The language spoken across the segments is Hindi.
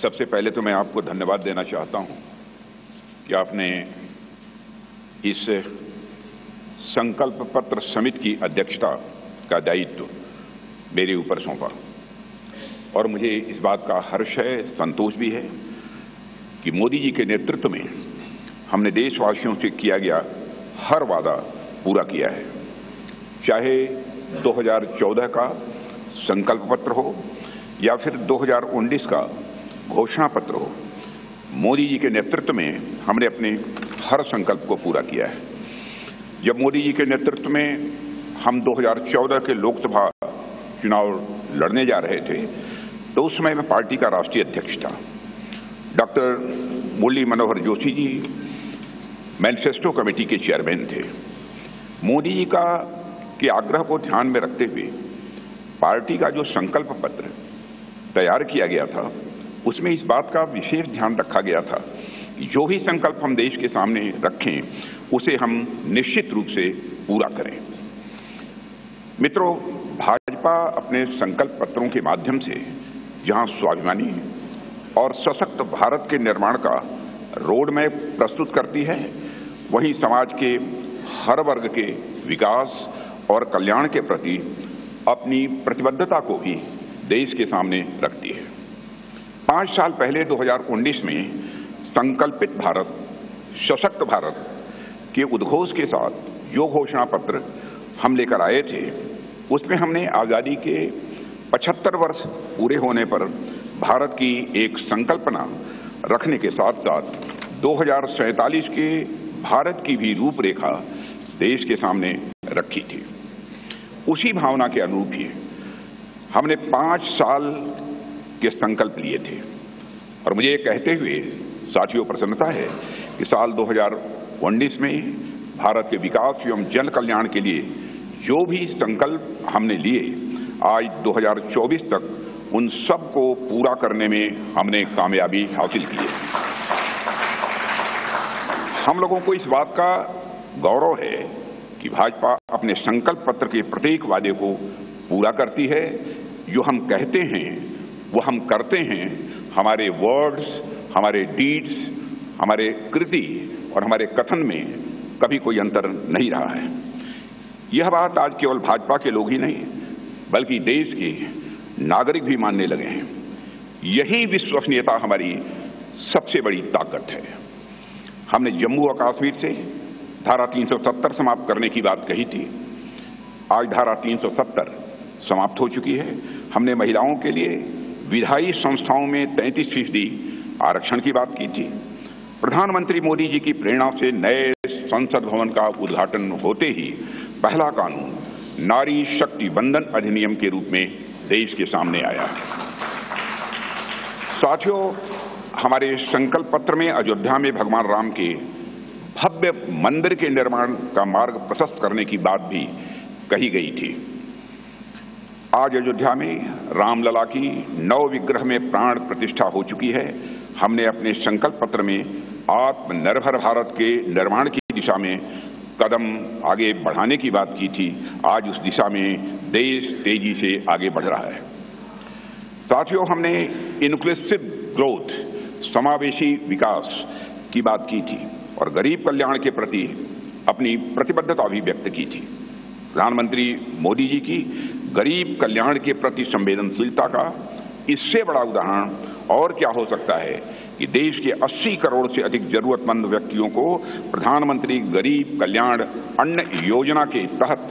सबसे पहले तो मैं आपको धन्यवाद देना चाहता हूं कि आपने इस संकल्प पत्र समिति की अध्यक्षता का दायित्व मेरे ऊपर सौंपा और मुझे इस बात का हर्ष है, संतोष भी है कि मोदी जी के नेतृत्व में हमने देशवासियों से किया गया हर वादा पूरा किया है। चाहे 2014 का संकल्प पत्र हो या फिर 2019 का घोषणा पत्र हो, मोदी जी के नेतृत्व में हमने अपने हर संकल्प को पूरा किया है। जब मोदी जी के नेतृत्व में हम 2014 के लोकसभा चुनाव लड़ने जा रहे थे तो उस समय मैं पार्टी का राष्ट्रीय अध्यक्ष था। Doctor Murli Manohar Joshi ji manifesto committee के चेयरमैन थे। मोदी जी के आग्रह को ध्यान में रखते हुए पार्टी का जो संकल्प पत्र तैयार किया गया था उसमें इस बात का विशेष ध्यान रखा गया था कि जो भी संकल्प हम देश के सामने रखें उसे हम निश्चित रूप से पूरा करें। मित्रों, भाजपा अपने संकल्प पत्रों के माध्यम से जहां स्वाभिमानी और सशक्त भारत के निर्माण का रोड मैप प्रस्तुत करती है, वहीं समाज के हर वर्ग के विकास और कल्याण के प्रति अपनी प्रतिबद्धता को भी देश के सामने रखती है। 5 साल पहले 2019 में संकल्पित भारत, सशक्त भारत के उद्घोष के साथ जो घोषणा पत्र हम लेकर आए थे उसमें हमने आजादी के 75 वर्ष पूरे होने पर भारत की एक संकल्पना रखने के साथ साथ 2047 के भारत की भी रूपरेखा देश के सामने रखी थी। उसी भावना के अनुरूप ही हमने 5 साल के संकल्प लिए थे और मुझे ये कहते हुए साथियों प्रसन्नता है कि साल 2019 में भारत के विकास एवं जन कल्याण के लिए जो भी संकल्प हमने लिए, आज 2024 तक उन सब को पूरा करने में हमने कामयाबी हासिल की है। हम लोगों को इस बात का गौरव है कि भाजपा अपने संकल्प पत्र के प्रत्येक वादे को पूरा करती है। जो हम कहते हैं वो हम करते हैं। हमारे वर्ड्स, हमारे डीड्स, हमारे कृति और हमारे कथन में कभी कोई अंतर नहीं रहा है। यह बात आज केवल भाजपा के लोग ही नहीं बल्कि देश के नागरिक भी मानने लगे हैं। यही विश्वसनीयता हमारी सबसे बड़ी ताकत है। हमने जम्मू और कश्मीर से धारा 370 समाप्त करने की बात कही थी। आज धारा 370 समाप्त हो चुकी है। हमने महिलाओं के लिए विधायी संस्थाओं में 33% आरक्षण की बात की थी। प्रधानमंत्री मोदी जी की प्रेरणा से नए संसद भवन का उद्घाटन होते ही पहला कानून नारी शक्ति बंधन अधिनियम के रूप में देश के सामने आया। साथियों, हमारे संकल्प पत्र में अयोध्या में भगवान राम के भव्य मंदिर के निर्माण का मार्ग प्रशस्त करने की बात भी कही गई थी। आज अयोध्या में रामलला की नव विग्रह में प्राण प्रतिष्ठा हो चुकी है। हमने अपने संकल्प पत्र में आत्मनिर्भर भारत के निर्माण की दिशा में कदम आगे बढ़ाने की बात की थी। आज उस दिशा में देश तेजी से आगे बढ़ रहा है। साथियों, हमने इंक्लूसिव ग्रोथ, समावेशी विकास की बात की थी और गरीब कल्याण के प्रति अपनी प्रतिबद्धता भी व्यक्त की थी। प्रधानमंत्री मोदी जी की गरीब कल्याण के प्रति संवेदनशीलता का इससे बड़ा उदाहरण और क्या हो सकता है कि देश के 80 करोड़ से अधिक जरूरतमंद व्यक्तियों को प्रधानमंत्री गरीब कल्याण अन्न योजना के तहत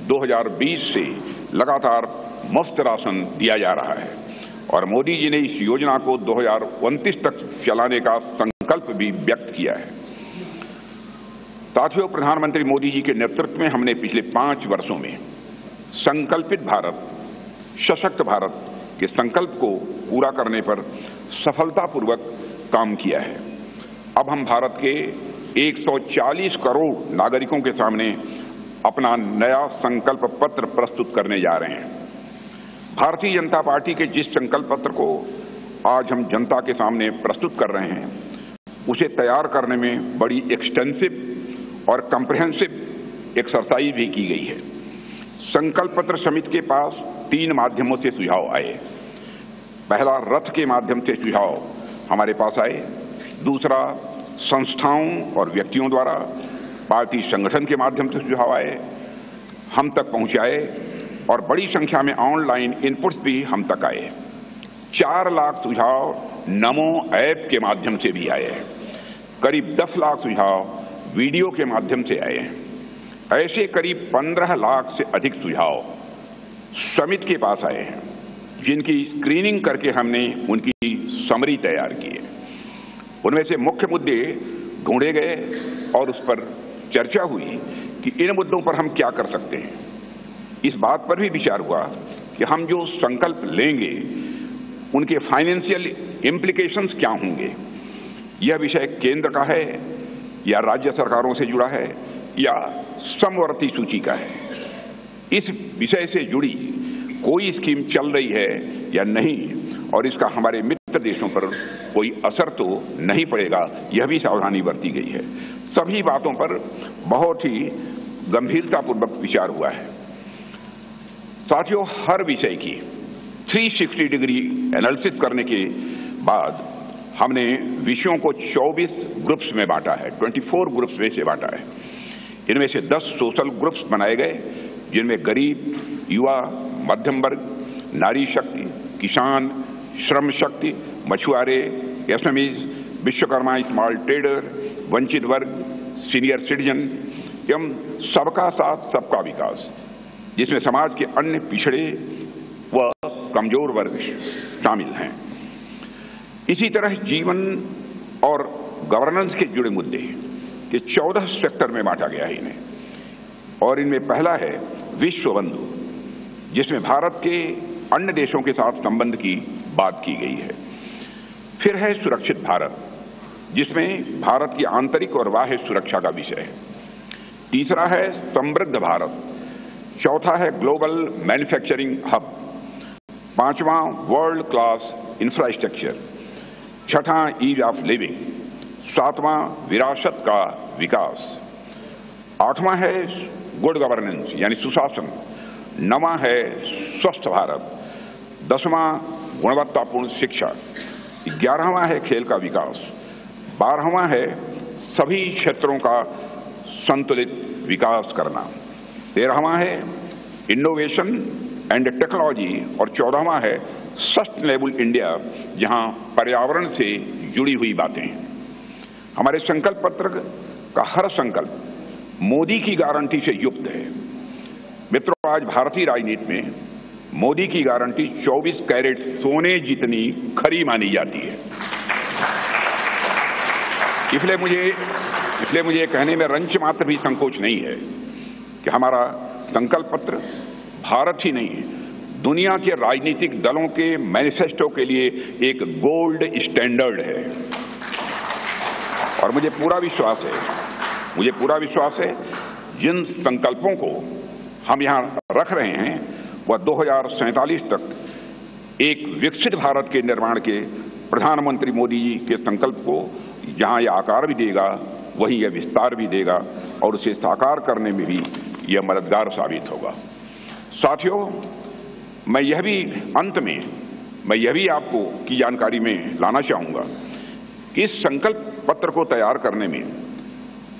2020 से लगातार मुफ्त राशन दिया जा रहा है और मोदी जी ने इस योजना को 2029 तक चलाने का संकल्प भी व्यक्त किया है। साथियों, प्रधानमंत्री मोदी जी के नेतृत्व में हमने पिछले 5 वर्षों में संकल्पित भारत, सशक्त भारत के संकल्प को पूरा करने पर सफलतापूर्वक काम किया है। अब हम भारत के 140 करोड़ नागरिकों के सामने अपना नया संकल्प पत्र प्रस्तुत करने जा रहे हैं। भारतीय जनता पार्टी के जिस संकल्प पत्र को आज हम जनता के सामने प्रस्तुत कर रहे हैं उसे तैयार करने में बड़ी एक्सटेंसिव और कॉम्प्रिहेंसिव एक्सरसाइज भी की गई है। संकल्प पत्र समिति के पास 3 माध्यमों से सुझाव आए। पहला रथ के माध्यम से सुझाव हमारे पास आए, दूसरा संस्थाओं और व्यक्तियों द्वारा पार्टी संगठन के माध्यम से सुझाव आए, हम तक पहुंचाए और बड़ी संख्या में ऑनलाइन इनपुट्स भी हम तक आए। 4 लाख सुझाव नमो ऐप के माध्यम से भी आए हैं, करीब 10 लाख सुझाव वीडियो के माध्यम से आए हैं। ऐसे करीब 15 लाख से अधिक सुझाव समिति के पास आए हैं, जिनकी स्क्रीनिंग करके हमने उनकी समरी तैयार की है। उनमें से मुख्य मुद्दे ढूंढे गए और उस पर चर्चा हुई कि इन मुद्दों पर हम क्या कर सकते हैं। इस बात पर भी विचार हुआ कि हम जो संकल्प लेंगे उनके फाइनेंशियल इम्प्लीकेशंस क्या होंगे। यह विषय केंद्र का है या राज्य सरकारों से जुड़ा है या समवर्ती सूची का है। इस विषय से जुड़ी कोई स्कीम चल रही है या नहीं और इसका हमारे मित्र देशों पर कोई असर तो नहीं पड़ेगा, यह भी सावधानी बरती गई है। सभी बातों पर बहुत ही गंभीरतापूर्वक विचार हुआ है। साथियों, हर विषय की 360 डिग्री एनालिसिस करने के बाद हमने विषयों को 24 ग्रुप्स में बांटा है, 24 ग्रुप्स में से बांटा है। इनमें से 10 सोशल ग्रुप्स बनाए गए, जिनमें गरीब, युवा, मध्यम वर्ग, नारी शक्ति, किसान, श्रम शक्ति, मछुआरे, एसएमईज, विश्वकर्मा, स्मॉल ट्रेडर, वंचित वर्ग, सीनियर सिटीजन एवं सबका साथ सबका विकास, जिसमें समाज के अन्य पिछड़े व कमजोर वर्ग शामिल हैं। इसी तरह जीवन और गवर्नेंस के जुड़े मुद्दे के 14 सेक्टर में बांटा गया है इन्हें, और इनमें पहला है विश्व बंधु, जिसमें भारत के अन्य देशों के साथ संबंध की बात की गई है। फिर है सुरक्षित भारत, जिसमें भारत की आंतरिक और बाह्य सुरक्षा का विषय है। तीसरा है समृद्ध भारत, चौथा है ग्लोबल मैन्युफैक्चरिंग हब, पांचवां वर्ल्ड क्लास इंफ्रास्ट्रक्चर, छठा ईज ऑफ लिविंग, सातवां विरासत का विकास, आठवां है गुड गवर्नेंस यानी सुशासन, नवां है स्वस्थ भारत, 10वां गुणवत्तापूर्ण शिक्षा, 11वां है खेल का विकास, 12वां है सभी क्षेत्रों का संतुलित विकास करना, 13वां है इनोवेशन एंड टेक्नोलॉजी और 14वां है सस्टेनेबल इंडिया, जहां पर्यावरण से जुड़ी हुई बातें हैं। हमारे संकल्प पत्र का हर संकल्प मोदी की गारंटी से युक्त है। मित्रों, आज भारतीय राजनीति में मोदी की गारंटी 24 कैरेट सोने जितनी खरी मानी जाती है। इसलिए मुझे कहने में रंच मात्र भी संकोच नहीं है कि हमारा संकल्प पत्र भारत ही नहीं, दुनिया के राजनीतिक दलों के मैनिफेस्टो के लिए एक गोल्ड स्टैंडर्ड है। और मुझे पूरा विश्वास है जिन संकल्पों को हम यहां रख रहे हैं वह 2047 तक एक विकसित भारत के निर्माण के प्रधानमंत्री मोदी जी के संकल्प को जहां यह आकार भी देगा, वहीं यह विस्तार भी देगा और उसे साकार करने में भी यह मददगार साबित होगा। साथियों, मैं यह भी आपको की जानकारी में लाना चाहूंगा कि इस संकल्प पत्र को तैयार करने में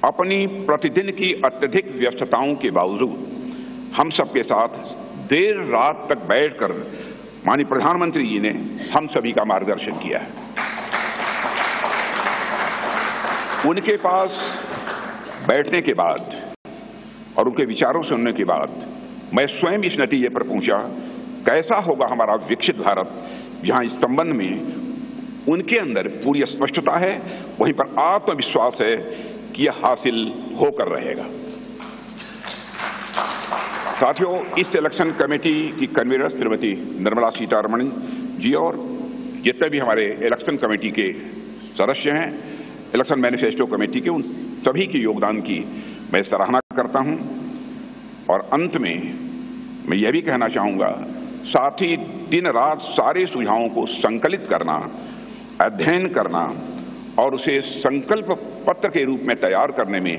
अपनी प्रतिदिन की अत्यधिक व्यस्तताओं के बावजूद हम सबके साथ देर रात तक बैठकर माननीय प्रधानमंत्री जी ने हम सभी का मार्गदर्शन किया है। उनके पास बैठने के बाद और उनके विचारों सुनने के बाद मैं स्वयं इस नतीजे पर पहुंचा, कैसा होगा हमारा विकसित भारत, जहां इस संबंध में उनके अंदर पूरी स्पष्टता है, वहीं पर आत्मविश्वास है कि यह हासिल होकर रहेगा। साथियों, इस इलेक्शन कमेटी की कन्वीनर श्रीमती निर्मला सीतारमण जी और जितने भी हमारे इलेक्शन कमेटी के सदस्य हैं, इलेक्शन मैनिफेस्टो कमेटी के, उन सभी के योगदान की मैं सराहना करता हूं। और अंत में मैं यह भी कहना चाहूंगा, साथ ही दिन रात सारे सुझावों को संकलित करना, अध्ययन करना और उसे संकल्प पत्र के रूप में तैयार करने में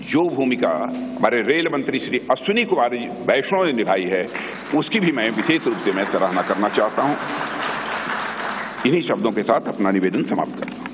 जो भूमिका हमारे रेल मंत्री श्री अश्विनी कुमार वैष्णव ने निभाई है, उसकी भी मैं विशेष रूप से सराहना करना चाहता हूं। इन्हीं शब्दों के साथ अपना निवेदन समाप्त करता हूं।